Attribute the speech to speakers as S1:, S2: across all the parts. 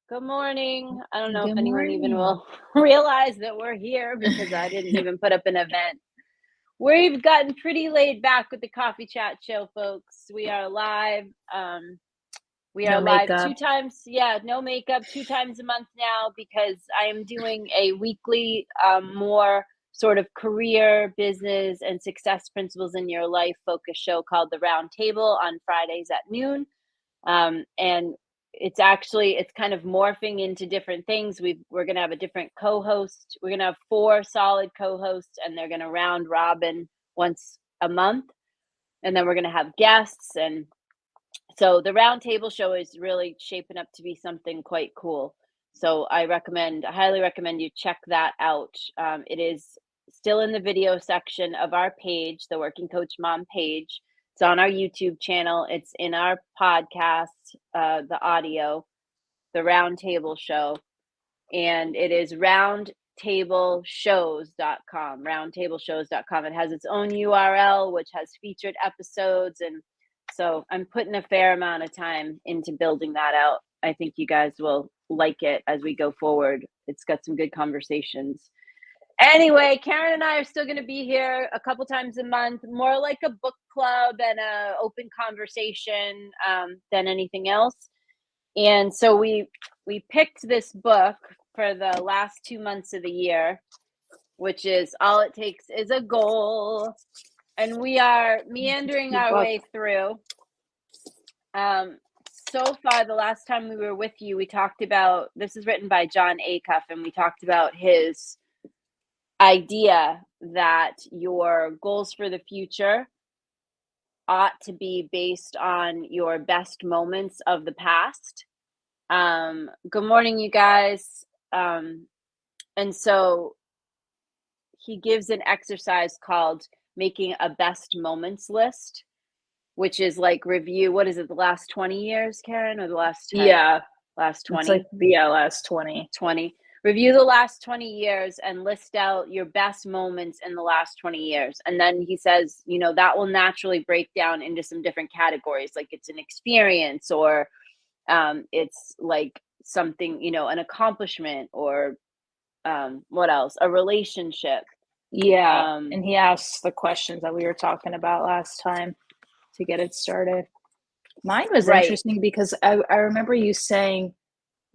S1: Good morning. I don't know if
S2: Good
S1: anyone even
S2: morning.
S1: will realize that we're here because I didn't even put up an event. We've gotten pretty laid back with the Coffee Chat Show, folks. We are live. We are
S2: No
S1: live
S2: makeup.
S1: 2 times. Yeah, no makeup, 2 times a month now because I am doing a weekly, more sort of career, business, and success principles in your life focus show called The Round Table on Fridays at noon. And it's kind of morphing into different things. We're going to have a different co-host. We're going to have 4 solid co-hosts, and they're going to round robin once a month, and then we're going to have guests. And so the round table show is really shaping up to be something quite cool. So I highly recommend you check that out. It is still in the video section of our page, the Working Coach Mom page. It's on our YouTube channel. It's in our podcast, the audio, the Round Table Show, and it is roundtableshows.com. Roundtableshows.com. It has its own URL, which has featured episodes, and so I'm putting a fair amount of time into building that out. I think you guys will like it as we go forward. It's got some good conversations. Anyway, Karen and I are still going to be here a couple times a month, more like a book club and a open conversation than anything else. And so we picked this book for the last 2 months of the year, which is All It Takes Is a Goal. And we are meandering our way through. So far, the last time we were with you, we talked about, this is written by Jon Acuff, and we talked about his idea that your goals for the future ought to be based on your best moments of the past. Good morning, you guys. And so he gives an exercise called making a best moments list, which is like review, what is it, the last 20 years, Karen, or the last 10?
S2: Yeah.
S1: Last 20?
S2: It's like, yeah, last 20.
S1: 20. Review the last 20 years and list out your best moments in the last 20 years. And then he says, that will naturally break down into some different categories. Like it's an experience, or it's like something, an accomplishment, or what else? A relationship.
S2: Yeah. And he asks the questions that we were talking about last time to get it started. Mine was
S1: Right.
S2: interesting because I remember you saying,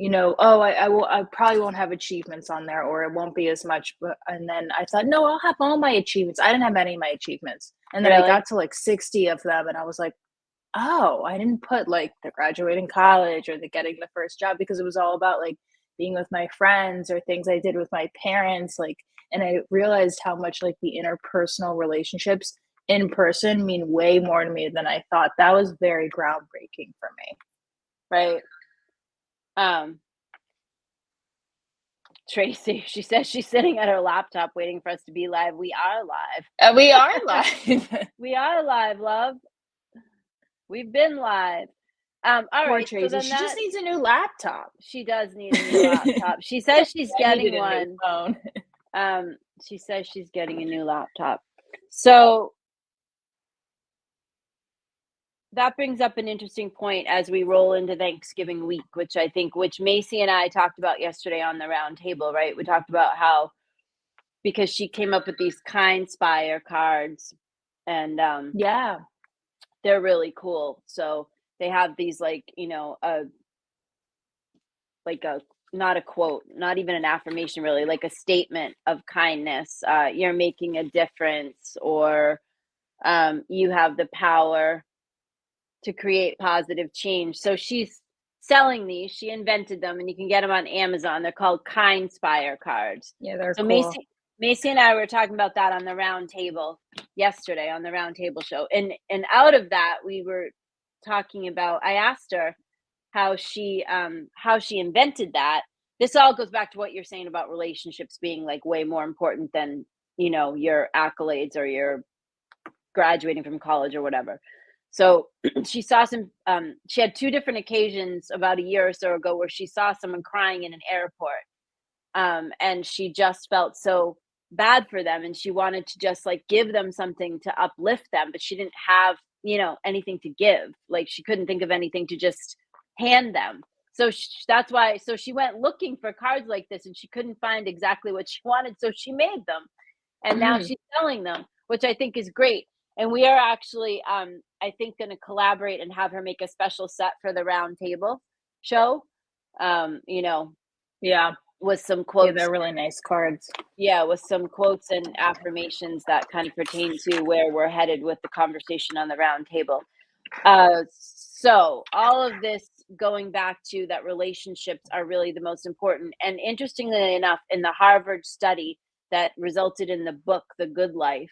S2: I probably won't have achievements on there, or it won't be as much. And then I thought, no, I'll have all my achievements. I didn't have any of my achievements. And then I got to like 60 of them, and I was like, oh, I didn't put like the graduating college or the getting the first job, because it was all about like being with my friends or things I did with my parents. And I realized how much like the interpersonal relationships in person mean way more to me than I thought. That was very groundbreaking for me.
S1: Right. Tracy, she says she's sitting at her laptop waiting for us to be live. We are live.
S2: We are live.
S1: We are live, love. We've been live. All
S2: Poor
S1: right.
S2: Tracy.
S1: So then
S2: she just needs a new laptop.
S1: She does need a new laptop. She says she's getting one.
S2: New phone.
S1: She says she's getting a new laptop. So that brings up an interesting point as we roll into Thanksgiving week, which Macy and I talked about yesterday on the round table, right? We talked about how, because she came up with these Kindspire cards, and
S2: yeah,
S1: they're really cool. So they have these not a quote, not even an affirmation, really, like a statement of kindness. You're making a difference, or you have the power to create positive change. So she's selling these. She invented them, and you can get them on Amazon. They're called Kindspire cards.
S2: Yeah, they're
S1: so
S2: cool.
S1: Macy and I were talking about that on the round table yesterday on the round table show. And out of that, we were talking about, I asked her how she invented that. This all goes back to what you're saying about relationships being like way more important than, your accolades or your graduating from college or whatever. So she saw she had 2 different occasions about a year or so ago where she saw someone crying in an airport. And she just felt so bad for them, and she wanted to just like give them something to uplift them, but she didn't have, anything to give. Like she couldn't think of anything to just hand them. So that's why. So she went looking for cards like this, and she couldn't find exactly what she wanted. So she made them, and now
S2: Mm.
S1: she's selling them, which I think is great. And we are actually, I think, going to collaborate and have her make a special set for the round table show. You know,
S2: Yeah.
S1: with some
S2: Yeah,
S1: quotes.
S2: they're really nice cards.
S1: Yeah, with some quotes and affirmations that kind of pertain to where we're headed with the conversation on the round table. So all of this going back to that relationships are really the most important. And interestingly enough, in the Harvard study that resulted in the book, The Good Life,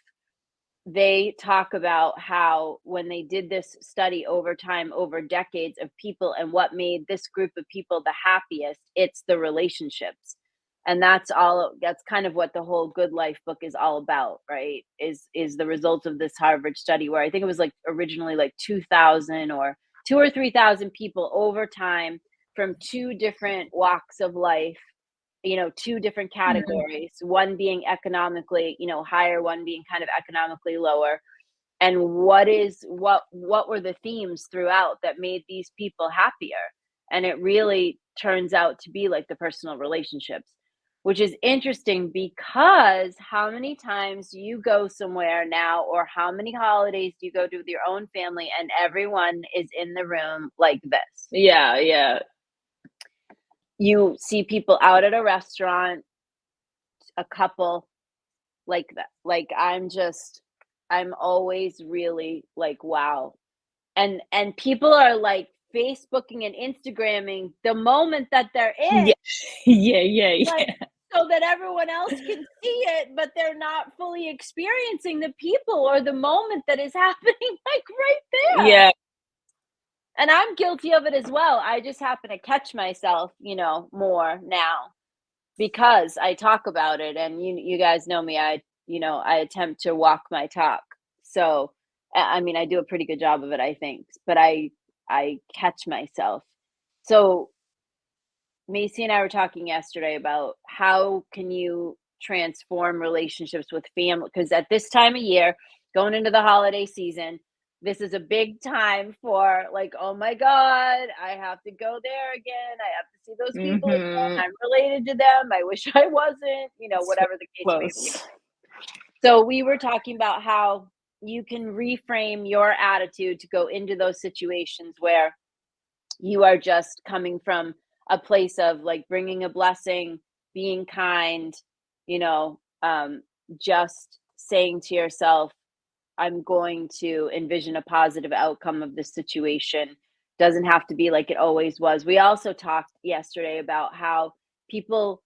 S1: they talk about how when they did this study over time, over decades of people, and what made this group of people the happiest, it's the relationships. And that's kind of what the whole Good Life book is all about, right? Is the result of this Harvard study, where I think it was like originally like 2,000 or 2 or 3,000 people over time from two different walks of life, two different
S2: Mhm.
S1: categories, one being economically, higher, one being kind of economically lower. And what were the themes throughout that made these people happier? And it really turns out to be like the personal relationships, which is interesting because how many times do you go somewhere now, or how many holidays do you go to with your own family, and everyone is in the room like this?
S2: Yeah, yeah.
S1: You see people out at a restaurant, a couple like that. Like I'm always really like, wow. And people are like Facebooking and Instagramming the moment that they're in,
S2: Yeah. Yeah, yeah,
S1: like,
S2: yeah.
S1: so that everyone else can see it, but they're not fully experiencing the people or the moment that is happening like right there.
S2: Yeah.
S1: And I'm guilty of it as well. I just happen to catch myself, more now because I talk about it, and you guys know me. I attempt to walk my talk. So I mean, I do a pretty good job of it, I think, but I catch myself. So Macy and I were talking yesterday about how can you transform relationships with family, because at this time of year, going into the holiday season, this is a big time for like, oh my god, I have to go there again. I have to see those people
S2: Mhm.
S1: again. I'm related to them. I wish I wasn't,
S2: So
S1: whatever the case may be.
S2: close.
S1: So we were talking about how you can reframe your attitude to go into those situations where you are just coming from a place of like bringing a blessing, being kind, you know, just saying to yourself, I'm going to envision a positive outcome of this situation. Doesn't have to be like it always was. We also talked yesterday about how people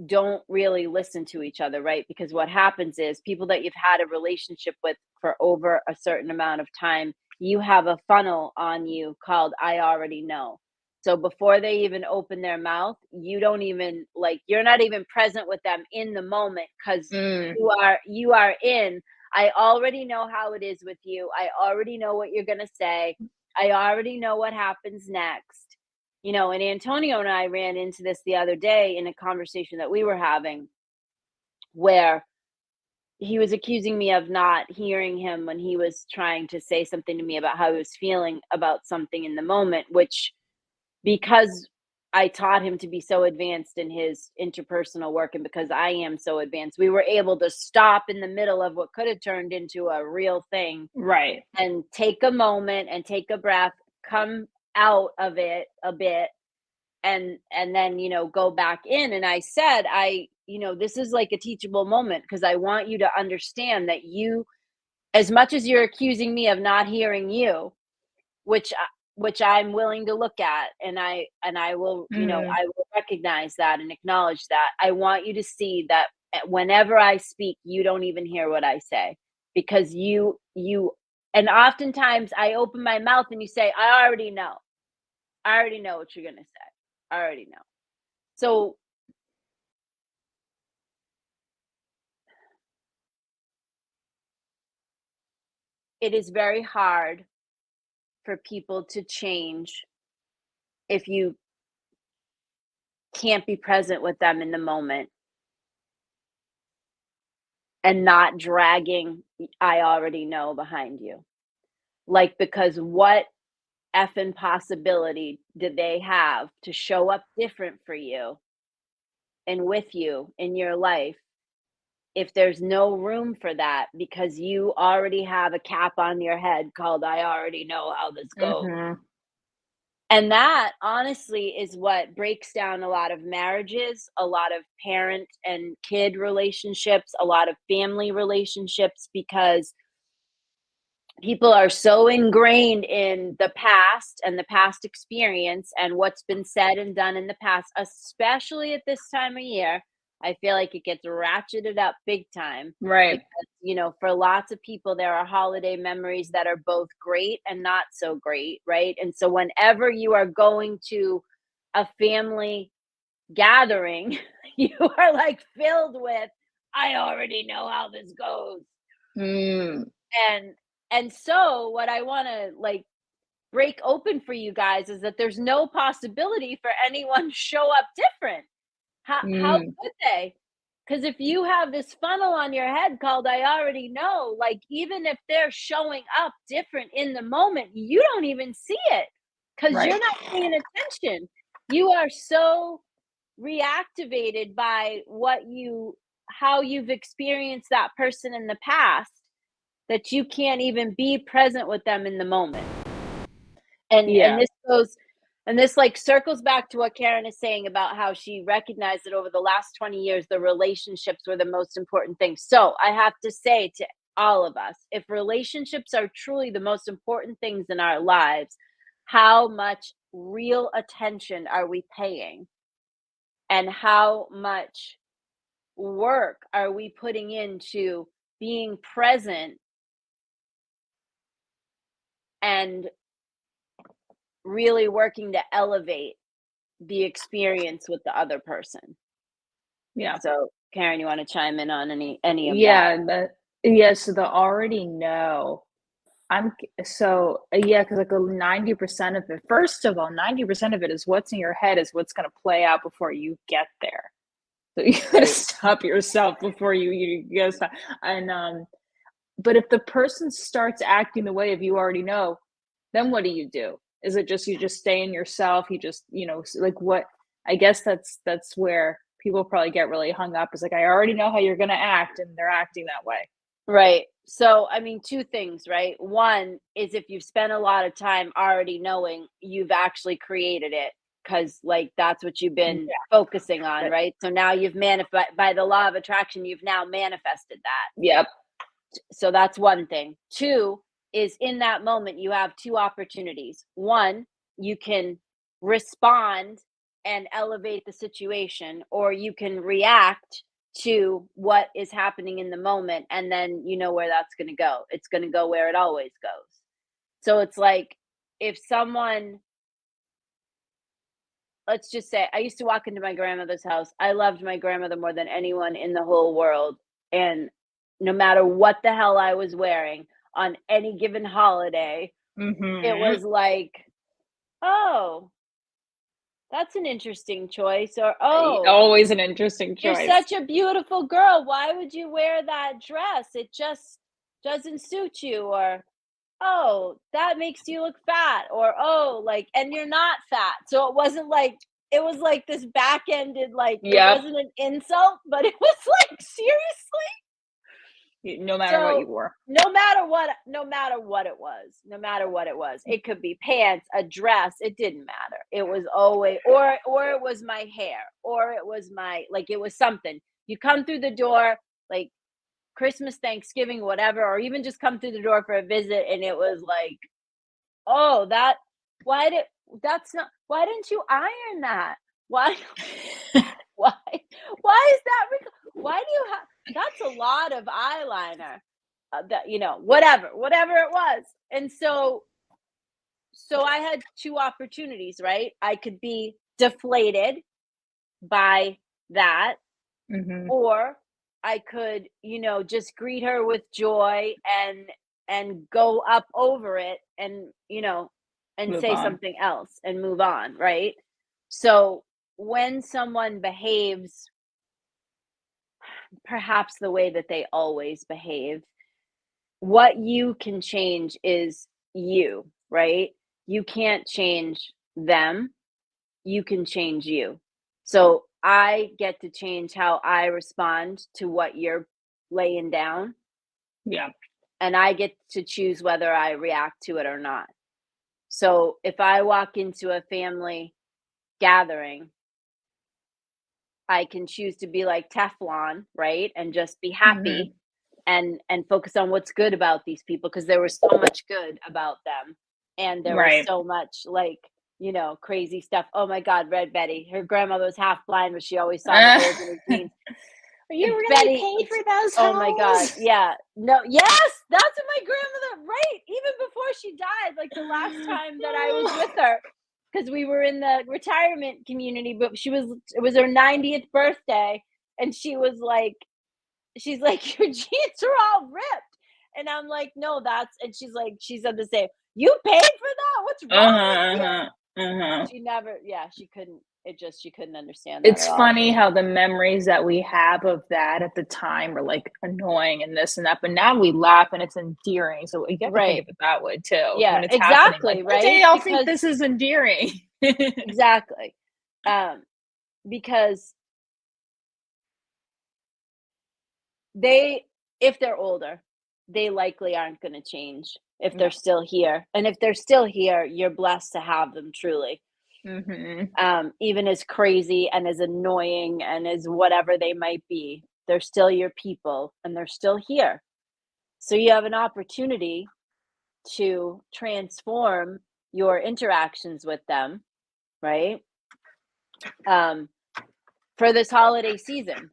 S1: don't really listen to each other, right? Because what happens is people that you've had a relationship with for over a certain amount of time, you have a funnel on you called I already know. So before they even open their mouth, you don't even like you're not even present with them in the moment because
S2: Mm.
S1: you are in I already know how it is with you. I already know what you're going to say. I already know what happens next. And Antonio and I ran into this the other day in a conversation that we were having where he was accusing me of not hearing him when he was trying to say something to me about how he was feeling about something in the moment, which because I taught him to be so advanced in his interpersonal work, and because I am so advanced, we were able to stop in the middle of what could have turned into a real thing
S2: Right.
S1: and take a moment and take a breath, come out of it a bit, and then go back in. And I said, this is like a teachable moment because I want you to understand that you, as much as you're accusing me of not hearing you, which which I'm willing to look at, and I will,
S2: Mhm.
S1: I will recognize that and acknowledge that. I want you to see that whenever I speak, you don't even hear what I say because and oftentimes I open my mouth and you say, I already know. I already know what you're going to say. I already know. So it is very hard for people to change if you can't be present with them in the moment and not dragging I already know behind you. Like, because what effing possibility did they have to show up different for you and with you in your life if there's no room for that because you already have a cap on your head called I already know how this goes.
S2: Mhm.
S1: And that honestly is what breaks down a lot of marriages, a lot of parent and kid relationships, a lot of family relationships because people are so ingrained in the past and the past experience and what's been said and done in the past, especially at this time of year. I feel like it gets ratcheted up big time
S2: Right.
S1: because, for lots of people, there are holiday memories that are both great and not so great, right? And so, whenever you are going to a family gathering, you are like filled with, I already know how this goes.
S2: Mm.
S1: And so what I want to like break open for you guys is that there's no possibility for anyone to show up different. How
S2: Mm.
S1: could they? Because if you have this funnel on your head called I already know, like even if they're showing up different in the moment, you don't even see it because
S2: Right.
S1: you're not paying attention. You are so reactivated by how you've experienced that person in the past that you can't even be present with them in the moment. And
S2: Yeah.
S1: this goes and this like circles back to what Karen is saying about how she recognized that over the last 20 years the relationships were the most important thing. So, I have to say to all of us, if relationships are truly the most important things in our lives, how much real attention are we paying? And how much work are we putting into being present and really working to elevate the experience with the other person.
S2: Yeah.
S1: So, Karen, you wanna chime in on any of that?
S2: So the already know. Yeah, because like 90% of it, first of all, 90% of it is what's in your head is what's gonna play out before you get there. So you gotta
S1: Right.
S2: stop yourself before you gotta stop. And but if the person starts acting the way of you already know, then what do you do? Is it just you just stay in yourself? You just, like what I guess that's where people probably get really hung up is like, I already know how you're gonna act, and they're acting that way.
S1: Right. So, I mean, 2 things, right? One is if you've spent a lot of time already knowing, you've actually created it because, like, that's what you've been
S2: Yeah.
S1: focusing on,
S2: But
S1: right? So now you've by the law of attraction, you've now manifested that.
S2: yep.
S1: So that's one thing. 2 is in that moment, you have 2 opportunities. 1, you can respond and elevate the situation, or you can react to what is happening in the moment, and then you know where that's going to go. It's going to go where it always goes. So it's like if someone, let's just say, I used to walk into my grandmother's house. I loved my grandmother more than anyone in the whole world. And no matter what the hell I was wearing on any given holiday, it
S2: Mhm.
S1: was like, oh, that's an interesting choice. Or, oh,
S2: Always an interesting
S1: you're
S2: choice.
S1: such a beautiful girl. Why would you wear that dress? It just doesn't suit you. Or, oh, that makes you look fat. Or, oh, like, and you're not fat. So it wasn't like, it was like this back ended, like, it
S2: Yep.
S1: wasn't an insult, but it was like, seriously?
S2: No matter what you
S1: So
S2: wore.
S1: no matter what it was, it could be pants, a dress, it didn't matter. It was always, or it was my hair, or it was my, like, it was something. You come through the door, like Christmas, Thanksgiving, whatever, or even just come through the door for a visit, and it was like, oh, why did that's not why didn't you iron that? Why why why is that why do you have that's a lot of eyeliner. That whatever it was. And so I had two opportunities, right? I could be deflated by that,
S2: Mhm.
S1: or I could, just greet her with joy and go up over it and, and
S2: Move
S1: say
S2: on.
S1: something else and move on, right? So when someone behaves perhaps the way that they always behave, what you can change is you, right? you can't change them, you can change you. So I get to change how I respond to what you're laying down,
S2: Yeah.
S1: and I get to choose whether I react to it or not. So if I walk into a family gathering, I can choose to be like Teflon, right? And just be
S2: Mhm.
S1: happy and focus on what's good about these people because there was so much good about them. And there was
S2: Right.
S1: so much like, crazy stuff. Oh my God, Red Betty. Her grandmother was half blind, but she always saw the holes in her jeans.
S2: You really
S1: Betty,
S2: paid for those
S1: oh my God.
S2: hoes?
S1: Yeah. No, yes, that's what my grandmother, right. Even before she died, like the last time that I was with her, because we were in the retirement community, but it was her 90th birthday. And she's like, your jeans are all ripped. And I'm like, no, and she's like, she said the same. You paid for that? What's wrong with
S2: Uh-huh,
S1: you?
S2: uh-huh, uh-huh.
S1: She never, yeah, she couldn't understand that
S2: It's
S1: at all.
S2: funny how the memories that we have of that at the time are like annoying and this and that, but now we laugh and it's endearing. So you have to think
S1: Right.
S2: of it that way too.
S1: Yeah,
S2: When it's happening, like
S1: exactly.
S2: one day
S1: Right.
S2: I'll think
S1: Because
S2: this is endearing.
S1: exactly. Um, because they, if they're older, they likely aren't going to change if they're
S2: No.
S1: still here. And if they're still here, you're blessed to have them truly.
S2: Mhm.
S1: Even as crazy and as annoying and as whatever they might be, they're still your people and they're still here. So you have an opportunity to transform your interactions with them, right? Um, for this holiday season.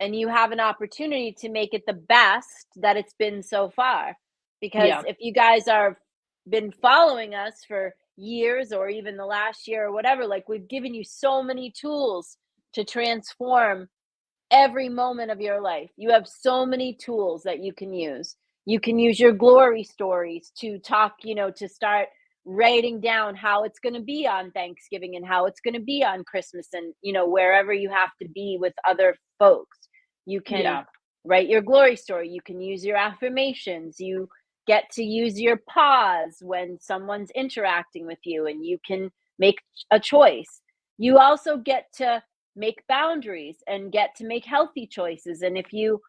S1: And you have an opportunity to make it the best that it's been so far. Because
S2: Yeah.
S1: if you guys are been following us for years or even the last year or whatever, like we've given you so many tools to transform every moment of your life. You have so many tools that you can use. You can use your glory stories to talk, to start writing down how it's going to be on Thanksgiving and how it's going to be on Christmas and, wherever you have to be with other folks. You can
S2: Yeah.
S1: write your glory story. You can use your affirmations. You get to use your pause when someone's interacting with you and you can make a choice. You also get to make boundaries and get to make healthy choices. And if you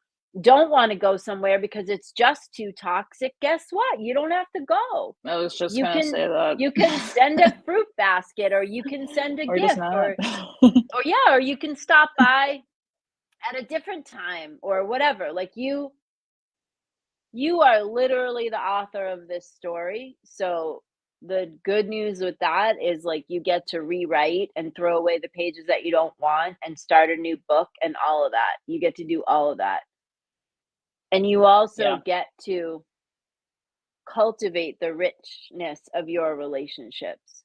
S1: don't want to go somewhere because it's just too toxic, guess what? You don't have to go.
S2: I was just
S1: You
S2: gonna
S1: can
S2: say that.
S1: you can send a fruit basket or you can send a
S2: Or just
S1: gift
S2: not.
S1: or yeah, or you can stop by at a different time or whatever. Like you are literally the author of this story. So the good news with that is like you get to rewrite and throw away the pages that you don't want and start a new book and all of that. You get to do all of that. And you also
S2: Yeah.
S1: get to cultivate the richness of your relationships.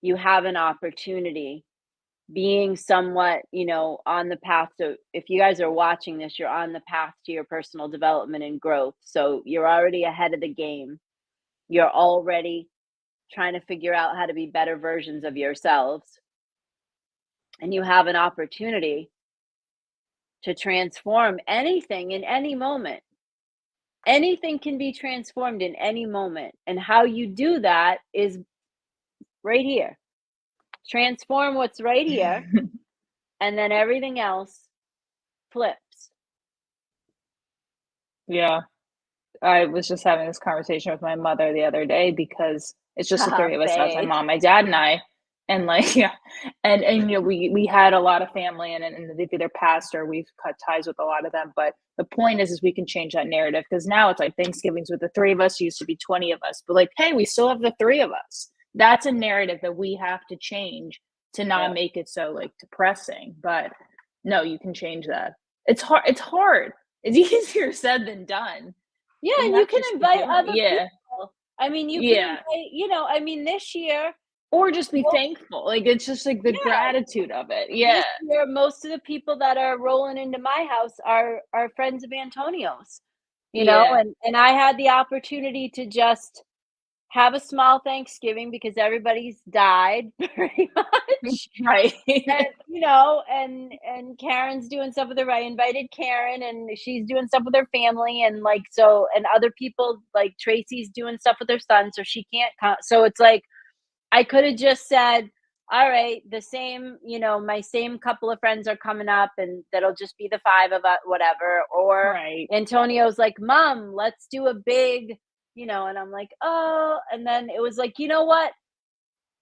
S1: You have an opportunity being somewhat, on the path to, if you guys are watching this, you're on the path to your personal development and growth. So you're already ahead of the game. You're already trying to figure out how to be better versions of yourselves. And you have an opportunity to transform anything in any moment. Anything can be transformed in any moment. And how you do that is right here. Transform what's right here, and then everything else flips.
S2: Yeah. I was just having this conversation with my mother the other day because it's just the
S1: Haha,
S2: three of us. That's my
S1: babe.
S2: mom, my dad, and I. And like, yeah, and we had a lot of family, and they've either passed or we've cut ties with a lot of them. But the point is we can change that narrative because now it's like Thanksgiving's with the three of us. Used to be 20 of us, but like, hey, we still have the three of us. That's a narrative that we have to change to not
S1: Yeah.
S2: make it so like depressing. But no, you can change that. It's hard. It's hard. It's easier said than done.
S1: Yeah,
S2: You
S1: and you
S2: have
S1: can
S2: to stick
S1: invite
S2: in it.
S1: other
S2: Yeah.
S1: people. I mean, you can
S2: Yeah.
S1: invite, this year,
S2: Or just be
S1: most,
S2: thankful. Like, it's just, like, the
S1: yeah,
S2: gratitude of it.
S1: this
S2: Yeah.
S1: year, most of the people that are rolling into my house are friends of Antonio's,
S2: Yeah.
S1: and I had the opportunity to just have a small Thanksgiving because everybody's died pretty much.
S2: Right.
S1: And, and Karen's doing stuff with her. I invited Karen and she's doing stuff with her family and like so and other people like Tracy's doing stuff with her son, so she can't come. So it's like I could have just said, all right, the same, my same couple of friends are coming up and that'll just be the five of us, whatever. Or
S2: Right.
S1: Antonio's like, Mom, let's do a big, and I'm like, oh, and then it was like, you know what?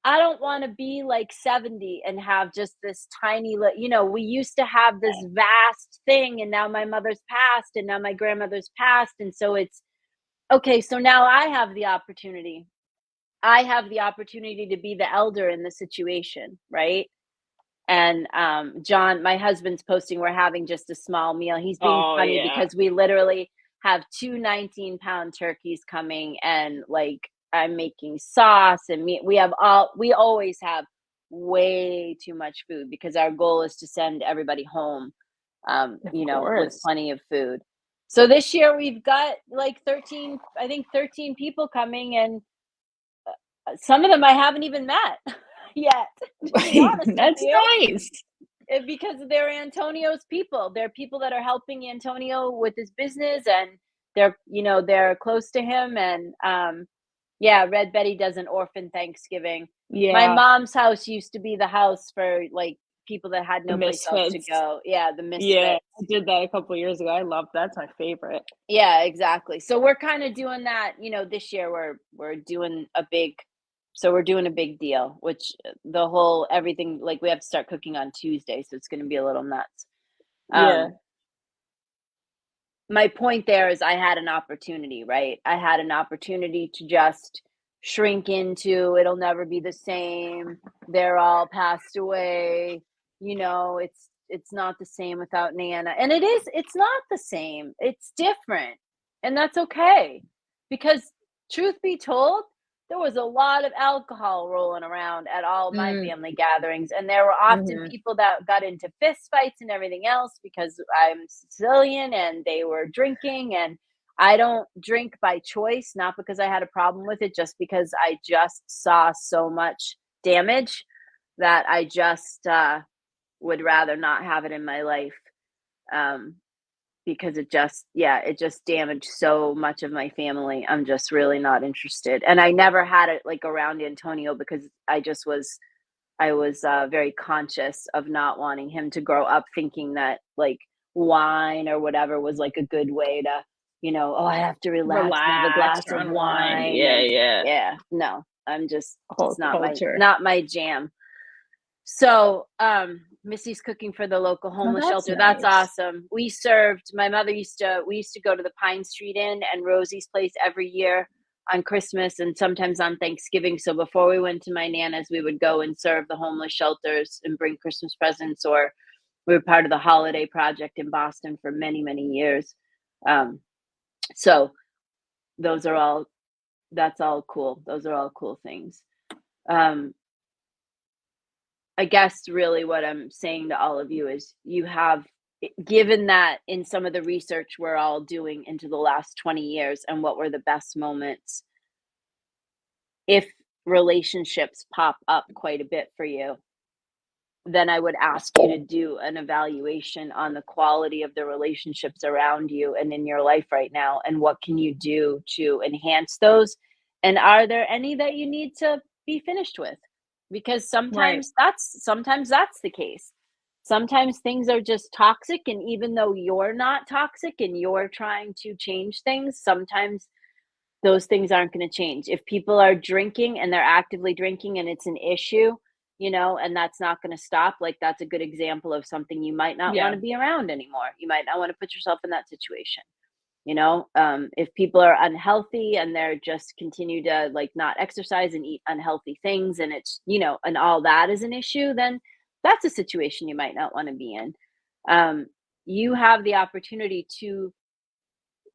S1: I don't want to be like 70 and have just this tiny, we used to have this vast thing and now my mother's passed and now my grandmother's passed. And so it's okay. So now I have the opportunity. I have the opportunity to be the elder in the situation, right? And John, my husband's posting, we're having just a small meal. He's being
S2: Oh
S1: funny
S2: yeah.
S1: because we literally have two 19-pound turkeys coming and like I'm making sauce and meat. We always have way too much food because our goal is to send everybody home,
S2: Of
S1: with
S2: course.
S1: plenty of food. So this year we've got like 13, I think 13 people coming and some of them I haven't even met yet, to be honest with
S2: That's
S1: you.
S2: nice.
S1: Because they're Antonio's people. They're people that are helping Antonio with his business and they're close to him and yeah, Red Betty does an orphan Thanksgiving. My
S2: Yeah.
S1: mom's house used to be the house for like people that had
S2: The
S1: no place else to
S2: misfits.
S1: go. Yeah, the
S2: Yeah,
S1: misfits.
S2: I did that a couple years ago. I love that's my favorite.
S1: Yeah, exactly. So we're kind of doing that, this year we're doing a big we're doing a big deal, which the whole everything like we have to start cooking on Tuesday, so it's going to be a little nuts.
S2: Yeah.
S1: Um my point there is I had an opportunity, right? I had an opportunity to just shrink into it'll never be the same. They're all passed away. It's not the same without Nana. And it's not the same. It's different. And that's okay. Because truth be told, there was a lot of alcohol rolling around at all my
S2: Mm,
S1: family gatherings and there were often
S2: mhm.
S1: people that got into fist fights and everything else because I'm Sicilian and they were drinking and I don't drink by choice, not because I had a problem with it, just because I just saw so much damage that I just would rather not have it in my life. Um, because it just damaged so much of my family. I'm just really not interested. And I never had it like around Antonio because I was very conscious of not wanting him to grow up thinking that like wine or whatever was like a good way to, oh, I have to relax and have a
S2: Relax
S1: glass
S2: or
S1: of
S2: unwind.
S1: wine
S2: Yeah,
S1: and
S2: yeah.
S1: yeah, no,
S2: Whole
S1: it's not
S2: culture.
S1: my jam. So, Missy's cooking for the local
S2: Oh,
S1: homeless
S2: that's
S1: shelter. That's
S2: nice.
S1: awesome. We used to go to the Pine Street Inn and Rosie's Place every year on Christmas and sometimes on Thanksgiving. So before we went to my Nana's, we would go and serve the homeless shelters and bring Christmas presents, or we were part of the Holiday Project in Boston for many, many years. Um, so those are all, that's all cool. Those are all cool things. Um, I guess really what I'm saying to all of you is given that in some of the research we're all doing into the last 20 years and what were the best moments, if relationships pop up quite a bit for you, then I would ask you to do an evaluation on the quality of the relationships around you and in your life right now. And what can you do to enhance those? And are there any that you need to be finished with? Because
S2: Right.
S1: sometimes that's the case. Sometimes things are just toxic. And even though you're not toxic and you're trying to change things, sometimes those things aren't going to change. If people are drinking and they're actively drinking and it's an issue, and that's not going to stop, like that's a good example of something you might not want
S2: Yeah.
S1: to be around anymore. You might not want to put yourself in that situation. If people are unhealthy and they're just continue to like not exercise and eat unhealthy things and it's, and all that is an issue, then that's a situation you might not want to be in. Um, you have the opportunity to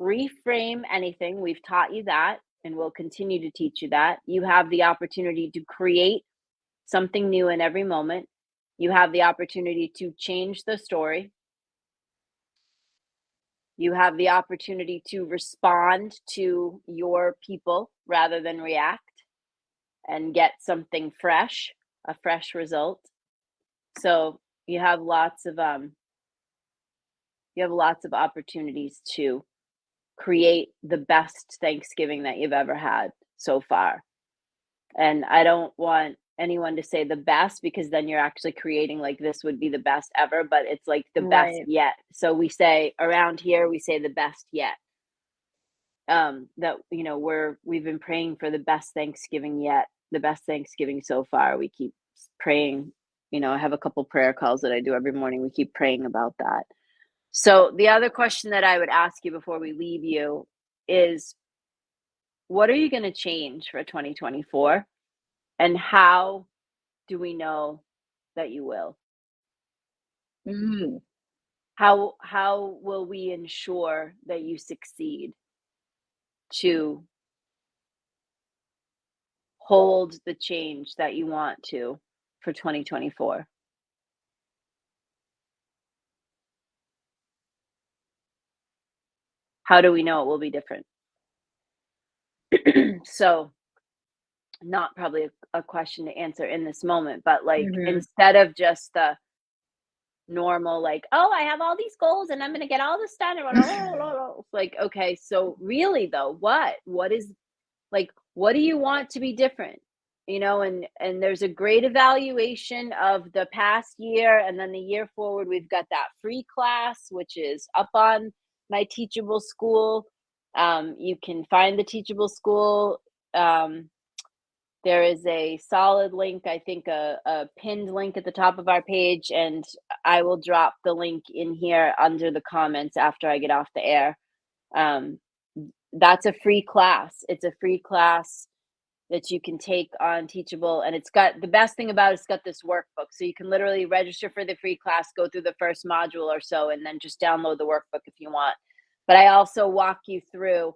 S1: reframe anything. We've taught you that, and we'll continue to teach you that. You have the opportunity to create something new in every moment. You have the opportunity to change the story. You have the opportunity to respond to your people rather than react. and get something fresh, a fresh result. So you have lots of opportunities to create the best Thanksgiving that you've ever had so far. And I don't want anyone to say the best because then you're actually creating like this would be the best ever, but it's like the best
S2: Right.
S1: yet. So we say around here, we say the best yet. That we've been praying for the best Thanksgiving yet, the best Thanksgiving so far. We keep praying. I have a couple prayer calls that I do every morning. We keep praying about that. So the other question that I would ask you before we leave you is, what are you going to change for 2024? And how do we know that you will?
S2: Mm.
S1: How will we ensure that you succeed to hold the change that you want to for 2024? How do we know it will be different? So, not probably a question to answer in this moment, but like
S2: Mhm.
S1: instead of just the normal, like, oh, I have all these goals and I'm going to get all this done. It's like, okay, so really though, what is like, what do you want to be different? And there's a great evaluation of the past year, and then the year forward, we've got that free class, which is up on my Teachable School. You can find the Teachable School. There is a solid link, I think a pinned link at the top of our page, and I will drop the link in here under the comments after I get off the air. Um, that's a free class. It's a free class that you can take on Teachable, and it's got the best thing about it's got this workbook, so you can literally register for the free class, go through the first module or so, and then just download the workbook if you want. But I also walk you through,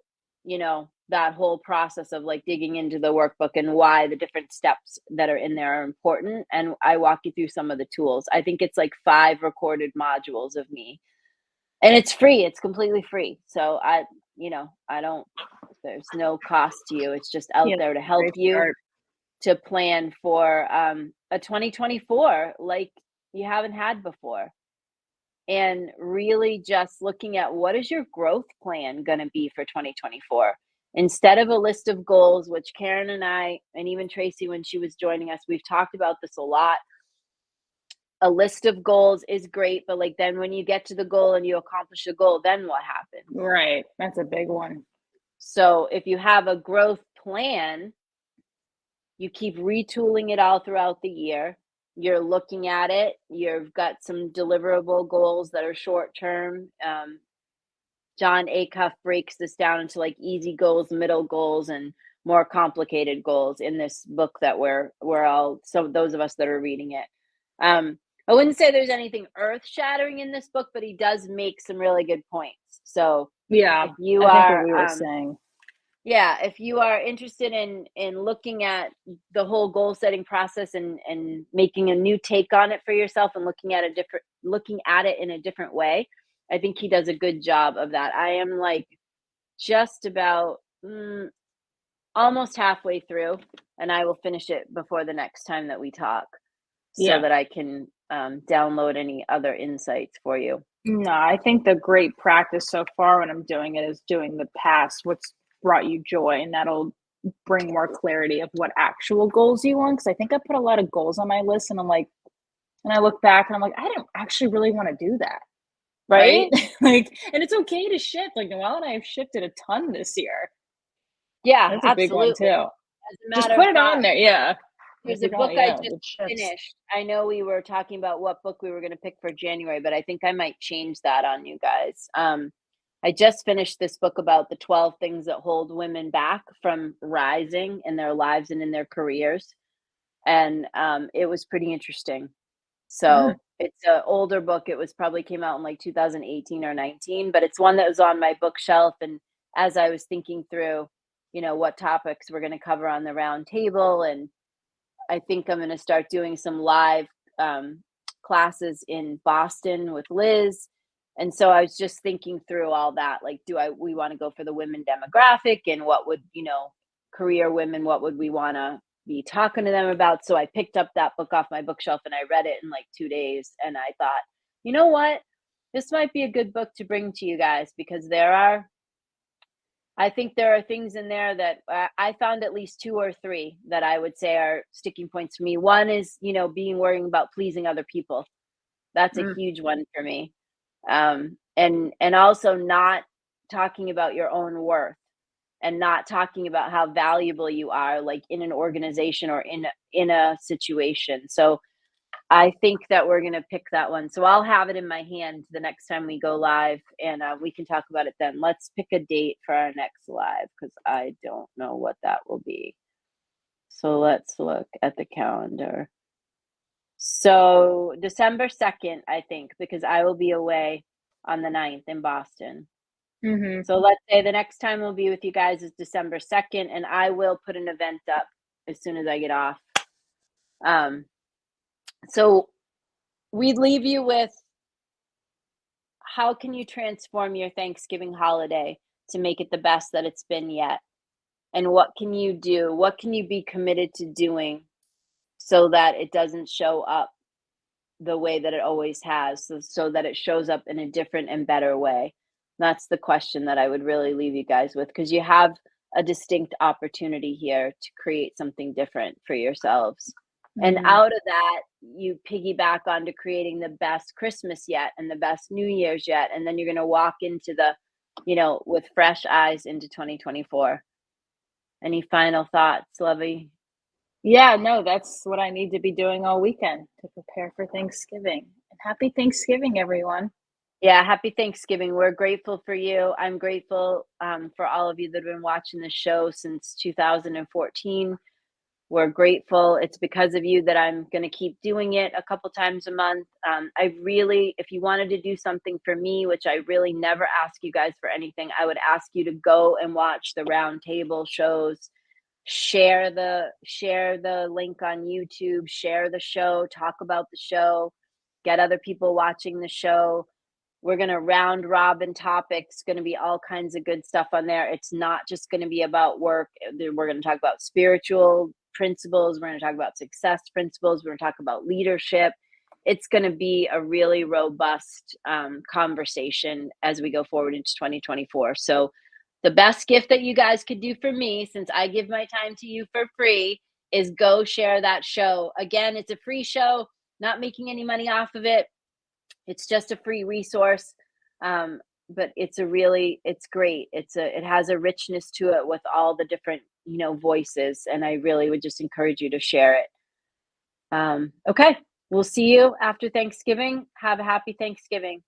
S1: that whole process of like digging into the workbook and why the different steps that are in there are important. And I walk you through some of the tools. I think it's like 5 recorded modules of me, and it's free. It's completely free. So I don't, there's no cost to you. It's just out
S2: Yeah,
S1: there to help
S2: great
S1: you
S2: start.
S1: to plan for a 2024 like you haven't had before. And really just looking at what is your growth plan going to be for 2024 instead of a list of goals, which Karen and I, and even Tracy, when she was joining us, we've talked about this a lot. A list of goals is great, but like then when you get to the goal and you accomplish the goal, then what happens?
S2: Right. That's a big one.
S1: So if you have a growth plan, you keep retooling it all throughout the year. You're looking at it. You've got some deliverable goals that are short term. John Acuff breaks this down into like easy goals, middle goals, and more complicated goals in this book that we're all, so those of us that are reading it. I wouldn't say there's anything earth shattering in this book, but he does make some really good points. So
S2: Yeah.
S1: if you
S2: I think what
S1: are
S2: we were saying.
S1: yeah, if you are interested in looking at the whole goal setting process and making a new take on it for yourself and looking at it in a different way, I think he does a good job of that. I am like just about almost halfway through, and I will finish it before the next time that we talk so
S2: Yeah.
S1: that I can download any other insights for you.
S2: No, I think the great practice so far when I'm doing it is doing the past, what's brought you joy, and that'll bring more clarity of what actual goals you want. Because I think I put a lot of goals on my list, and I'm like, and I look back and I'm like, I didn't actually really want to do that, right?
S1: Right?
S2: Like, and it's okay to shift. Like Noelle and I have shifted a ton this year.
S1: Yeah,
S2: That's a big one
S1: absolutely.
S2: too.
S1: As a
S2: Just
S1: matter
S2: put
S1: of
S2: it on
S1: fact,
S2: there. Yeah. If
S1: there's a
S2: you
S1: book
S2: don't,
S1: I
S2: yeah,
S1: just
S2: it shifts.
S1: finished. I know we were talking about what book we were going to pick for January, but I think I might change that on you guys. I just finished this book about the 12 things that hold women back from rising in their lives and in their careers. And it was pretty interesting.
S2: Mm,
S1: So it's an older book. It was probably came out in like 2018 or 19, but it's one that was on my bookshelf. And as I was thinking through, what topics we're going to cover on the round table, and I think I'm going to start doing some live classes in Boston with Liz. And so I was just thinking through all that. Like, we want to go for the women demographic, and what would, career women, what would we want to be talking to them about. So I picked up that book off my bookshelf and I read it in like 2 days. And I thought, you know what? This might be a good book to bring to you guys because I think there are things in there that I found at least 2 or 3 that I would say are sticking points for me. One is, being worrying about pleasing other people. That's a
S2: Mm.
S1: huge one for me. And also not talking about your own worth and not talking about how valuable you are, like in an organization or in a situation. So I think that we're gonna pick that one. So I'll have it in my hand the next time we go live, and we can talk about it then. Let's pick a date for our next live because I don't know what that will be. So let's look at the calendar. So December 2nd, I think, because I will be away on the 9th in Boston.
S2: Mm-hmm.
S1: So let's say the next time we'll be with you guys is December 2nd, and I will put an event up as soon as I get off. So we leave you with how can you transform your Thanksgiving holiday to make it the best that it's been yet? And what can you do? What can you be committed to doing so that it doesn't show up the way that it always has, so that it shows up in a different and better way? That's the question that I would really leave you guys with because you have a distinct opportunity here to create something different for yourselves. And
S2: Mm-hmm.
S1: out of that, you piggyback onto creating the best Christmas yet and the best New Year's yet. And then you're going to walk into with fresh eyes into 2024. Any final thoughts, Lovey?
S2: Yeah, no, that's what I need to be doing all weekend to prepare for Thanksgiving. And happy Thanksgiving, everyone.
S1: Yeah, happy Thanksgiving. We're grateful for you. I'm grateful for all of you that have been watching the show since 2014. We're grateful. It's because of you that I'm going to keep doing it a couple times a month. If you wanted to do something for me, which I really never ask you guys for anything, I would ask you to go and watch the roundtable shows. Share the link on YouTube, share the show, talk about the show, get other people watching the show. We're going to round robin topics, going to be all kinds of good stuff on there. It's not just going to be about work. We're going to talk about spiritual principles. We're going to talk about success principles. We're going to talk about leadership. It's going to be a really robust conversation as we go forward into 2024. So the best gift that you guys could do for me, since I give my time to you for free, is go share that show. Again, it's a free show, not making any money off of it. It's just a free resource. But it's great. It has a richness to it with all the different, voices. And I really would just encourage you to share it. Okay. We'll see you after Thanksgiving. Have a happy Thanksgiving.